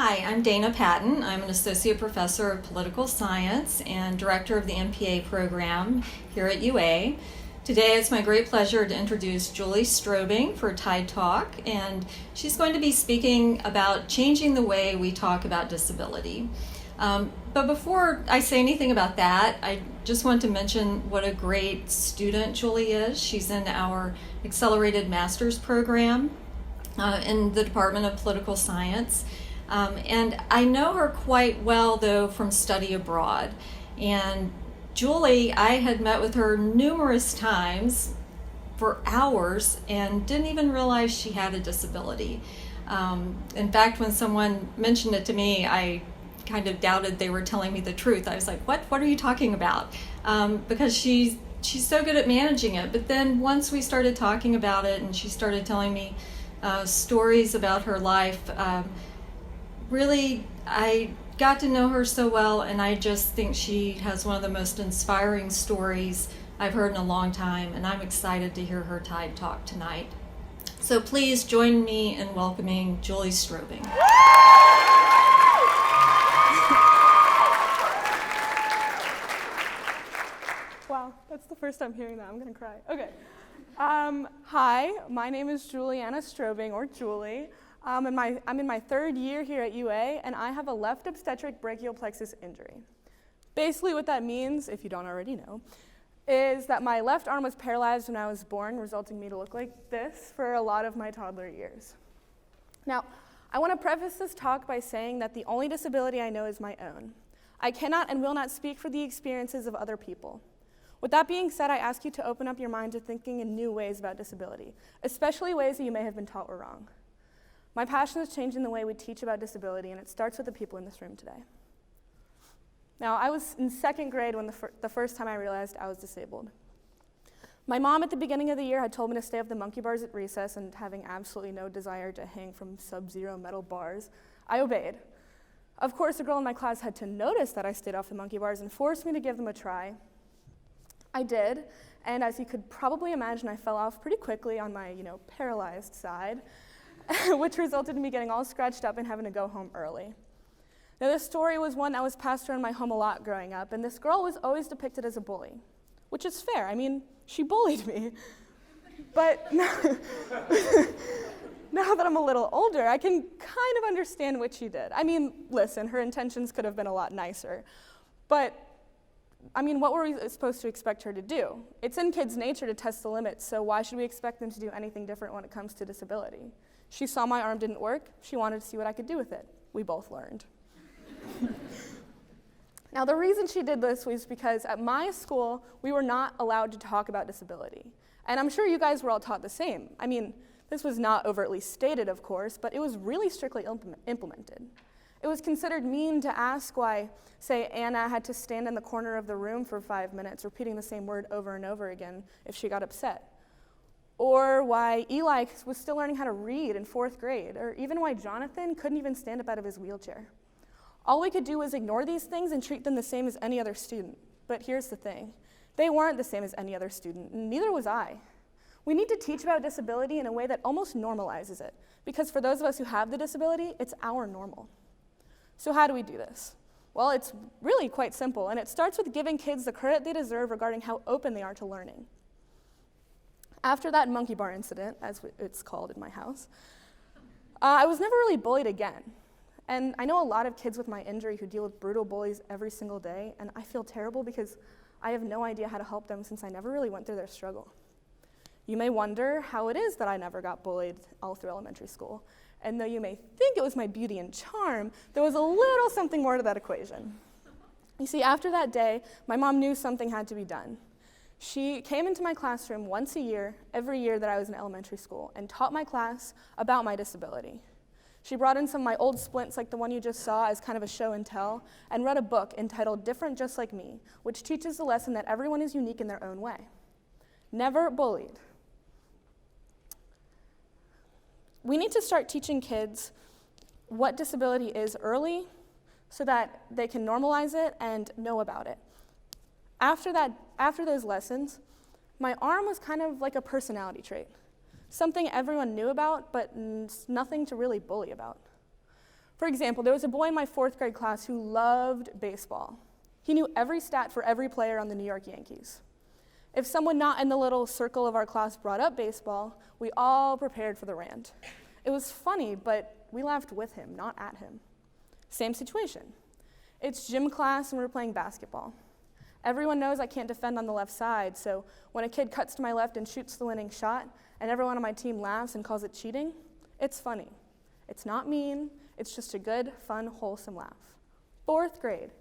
Hi, I'm Dana Patton. I'm an associate professor of political science and director of the MPA program here at UA. Today it's my great pleasure to introduce Julie Strobing for Tide Talk, and she's going to be speaking about changing the way we talk about disability. But before I say anything about that, I just want to mention what a great student Julie is. She's in our accelerated master's program in the Department of Political Science. And I know her quite well, though, from study abroad. And Julie, I had met with her numerous times for hours and didn't even realize she had a disability. In fact, when someone mentioned it to me, I kind of doubted they were telling me the truth. I was like, what are you talking about? Because she's so good at managing it. But then once we started talking about it and she started telling me stories about her life, really, I got to know her so well, and I just think she has one of the most inspiring stories I've heard in a long time, and I'm excited to hear her Tide Talk tonight. So please join me in welcoming Julie Strobing. Wow, that's the first time hearing that. I'm going to cry. Okay. Hi, my name is Juliana Strobing, or Julie. I'm in my third year here at UA, and I have a left obstetric brachial plexus injury. Basically what that means, if you don't already know, is that my left arm was paralyzed when I was born, resulting me to look like this for a lot of my toddler years. Now, I want to preface this talk by saying that the only disability I know is my own. I cannot and will not speak for the experiences of other people. With that being said, I ask you to open up your mind to thinking in new ways about disability, especially ways that you may have been taught were wrong. My passion is changing the way we teach about disability, and it starts with the people in this room today. Now, I was in second grade when the first time I realized I was disabled. My mom at the beginning of the year had told me to stay off the monkey bars at recess, and having absolutely no desire to hang from sub-zero metal bars, I obeyed. Of course, a girl in my class had to notice that I stayed off the monkey bars and forced me to give them a try. I did, and as you could probably imagine, I fell off pretty quickly on my, paralyzed side, which resulted in me getting all scratched up and having to go home early. Now, this story was one that was passed around my home a lot growing up, and this girl was always depicted as a bully, which is fair. I mean, she bullied me. But now that I'm a little older, I can kind of understand what she did. I mean, listen, her intentions could have been a lot nicer, but what were we supposed to expect her to do? It's in kids' nature to test the limits, so why should we expect them to do anything different when it comes to disability? She saw my arm didn't work. She wanted to see what I could do with it. We both learned. Now, the reason she did this was because at my school, we were not allowed to talk about disability. And I'm sure you guys were all taught the same. This was not overtly stated, of course, but it was really strictly implemented. It was considered mean to ask why, say, Anna had to stand in the corner of the room for 5 minutes, repeating the same word over and over again if she got upset. Or why Eli was still learning how to read in 4th grade, or even why Jonathan couldn't even stand up out of his wheelchair. All we could do was ignore these things and treat them the same as any other student. But here's the thing. They weren't the same as any other student, and neither was I. We need to teach about disability in a way that almost normalizes it, because for those of us who have the disability, it's our normal. So how do we do this? Well, it's really quite simple, and it starts with giving kids the credit they deserve regarding how open they are to learning. After that monkey bar incident, as it's called in my house, I was never really bullied again. And I know a lot of kids with my injury who deal with brutal bullies every single day, and I feel terrible because I have no idea how to help them since I never really went through their struggle. You may wonder how it is that I never got bullied all through elementary school. And though you may think it was my beauty and charm, there was a little something more to that equation. You see, after that day, my mom knew something had to be done. She came into my classroom once a year, every year that I was in elementary school, and taught my class about my disability. She brought in some of my old splints, like the one you just saw, as kind of a show and tell, and read a book entitled Different Just Like Me, which teaches the lesson that everyone is unique in their own way. Never bullied. We need to start teaching kids what disability is early so that they can normalize it and know about it. After those lessons, my arm was kind of like a personality trait, something everyone knew about, but nothing to really bully about. For example, there was a boy in my 4th grade class who loved baseball. He knew every stat for every player on the New York Yankees. If someone not in the little circle of our class brought up baseball, we all prepared for the rant. It was funny, but we laughed with him, not at him. Same situation. It's gym class and we're playing basketball. Everyone knows I can't defend on the left side, so when a kid cuts to my left and shoots the winning shot, and everyone on my team laughs and calls it cheating, it's funny. It's not mean, it's just a good, fun, wholesome laugh. 4th grade,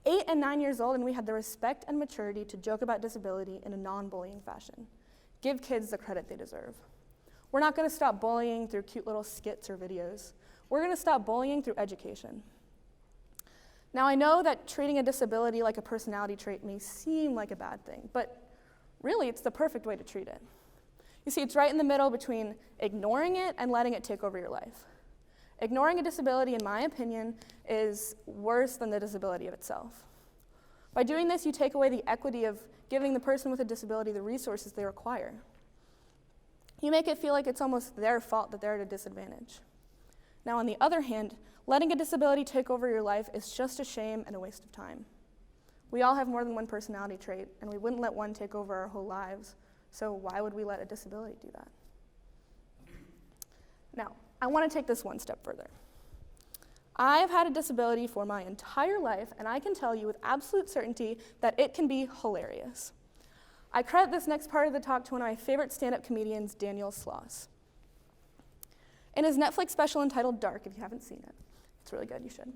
8 and 9 years old, and we had the respect and maturity to joke about disability in a non-bullying fashion. Give kids the credit they deserve. We're not gonna stop bullying through cute little skits or videos. We're gonna stop bullying through education. Now, I know that treating a disability like a personality trait may seem like a bad thing, but really it's the perfect way to treat it. You see, it's right in the middle between ignoring it and letting it take over your life. Ignoring a disability, in my opinion, is worse than the disability of itself. By doing this, you take away the equity of giving the person with a disability the resources they require. You make it feel like it's almost their fault that they're at a disadvantage. Now, on the other hand, letting a disability take over your life is just a shame and a waste of time. We all have more than one personality trait, and we wouldn't let one take over our whole lives, so why would we let a disability do that? Now, I want to take this one step further. I have had a disability for my entire life, and I can tell you with absolute certainty that it can be hilarious. I credit this next part of the talk to one of my favorite stand-up comedians, Daniel Sloss. In his Netflix special entitled Dark, if you haven't seen it, it's really good, you should.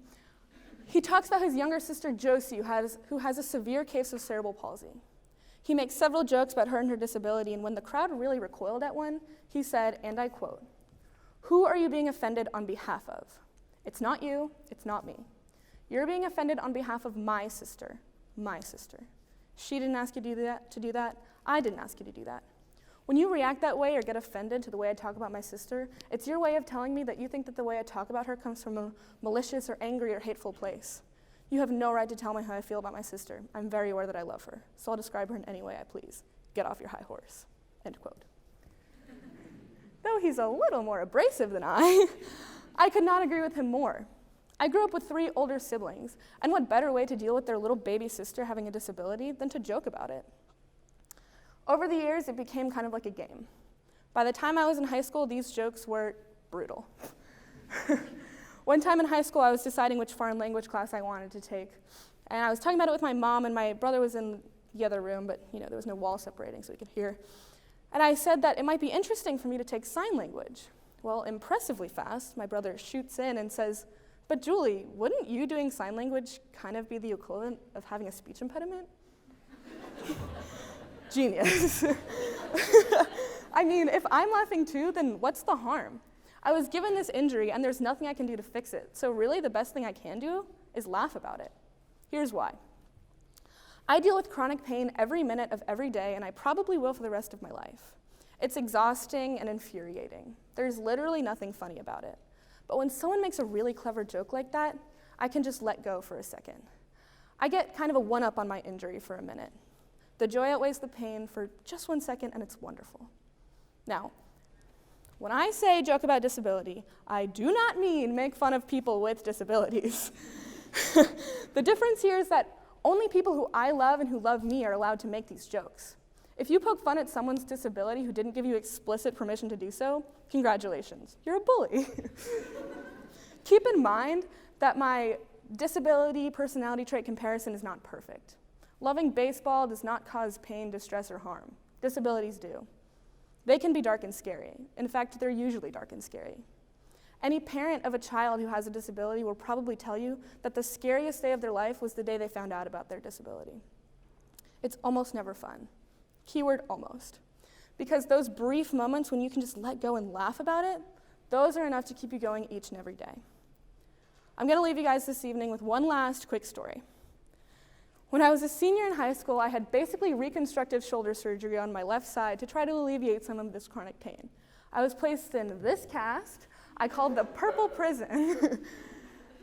He talks about his younger sister, Josie, who has a severe case of cerebral palsy. He makes several jokes about her and her disability, and when the crowd really recoiled at one, he said, and I quote, "Who are you being offended on behalf of? It's not you, it's not me. You're being offended on behalf of my sister, my sister. She didn't ask you to do that. I didn't ask you to do that. When you react that way or get offended to the way I talk about my sister, it's your way of telling me that you think that the way I talk about her comes from a malicious or angry or hateful place. You have no right to tell me how I feel about my sister. I'm very aware that I love her, so I'll describe her in any way I please. Get off your high horse." End quote. Though he's a little more abrasive than I could not agree with him more. I grew up with 3 older siblings, and what better way to deal with their little baby sister having a disability than to joke about it? Over the years, it became kind of like a game. By the time I was in high school, these jokes were brutal. One time in high school, I was deciding which foreign language class I wanted to take, and I was talking about it with my mom, and my brother was in the other room, but there was no wall separating so he could hear. And I said that it might be interesting for me to take sign language. Well, impressively fast, my brother shoots in and says, "But Julie, wouldn't you doing sign language kind of be the equivalent of having a speech impediment?" Genius. I mean, if I'm laughing too, then what's the harm? I was given this injury and there's nothing I can do to fix it. So really the best thing I can do is laugh about it. Here's why. I deal with chronic pain every minute of every day, and I probably will for the rest of my life. It's exhausting and infuriating. There's literally nothing funny about it. But when someone makes a really clever joke like that, I can just let go for a second. I get kind of a one-up on my injury for a minute. The joy outweighs the pain for just 1 second, and it's wonderful. Now, when I say joke about disability, I do not mean make fun of people with disabilities. The difference here is that only people who I love and who love me are allowed to make these jokes. If you poke fun at someone's disability who didn't give you explicit permission to do so, congratulations, you're a bully. Keep in mind that my disability personality trait comparison is not perfect. Loving baseball does not cause pain, distress, or harm. Disabilities do. They can be dark and scary. In fact, they're usually dark and scary. Any parent of a child who has a disability will probably tell you that the scariest day of their life was the day they found out about their disability. It's almost never fun. Keyword almost. Because those brief moments when you can just let go and laugh about it, those are enough to keep you going each and every day. I'm going to leave you guys this evening with one last quick story. When I was a senior in high school, I had basically reconstructive shoulder surgery on my left side to try to alleviate some of this chronic pain. I was placed in this cast I called the Purple Prison.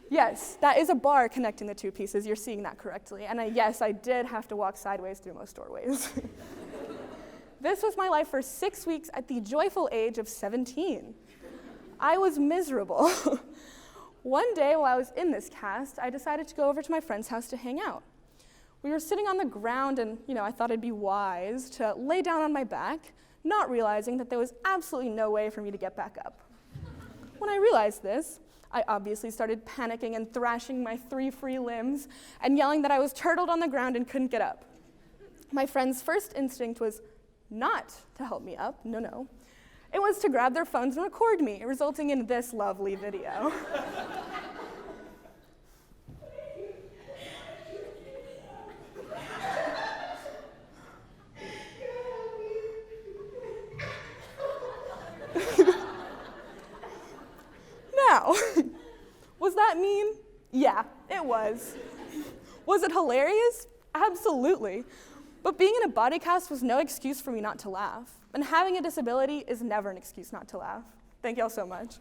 Yes, that is a bar connecting the two pieces. You're seeing that correctly. And yes, I did have to walk sideways through most doorways. This was my life for 6 weeks at the joyful age of 17. I was miserable. One day while I was in this cast, I decided to go over to my friend's house to hang out. We were sitting on the ground and, I thought it'd be wise to lay down on my back, not realizing that there was absolutely no way for me to get back up. When I realized this, I obviously started panicking and thrashing my 3 free limbs and yelling that I was turtled on the ground and couldn't get up. My friend's first instinct was not to help me up, no. It was to grab their phones and record me, resulting in this lovely video. Now, was that mean? Yeah, it was. Was it hilarious? Absolutely. But being in a body cast was no excuse for me not to laugh. And having a disability is never an excuse not to laugh. Thank y'all so much.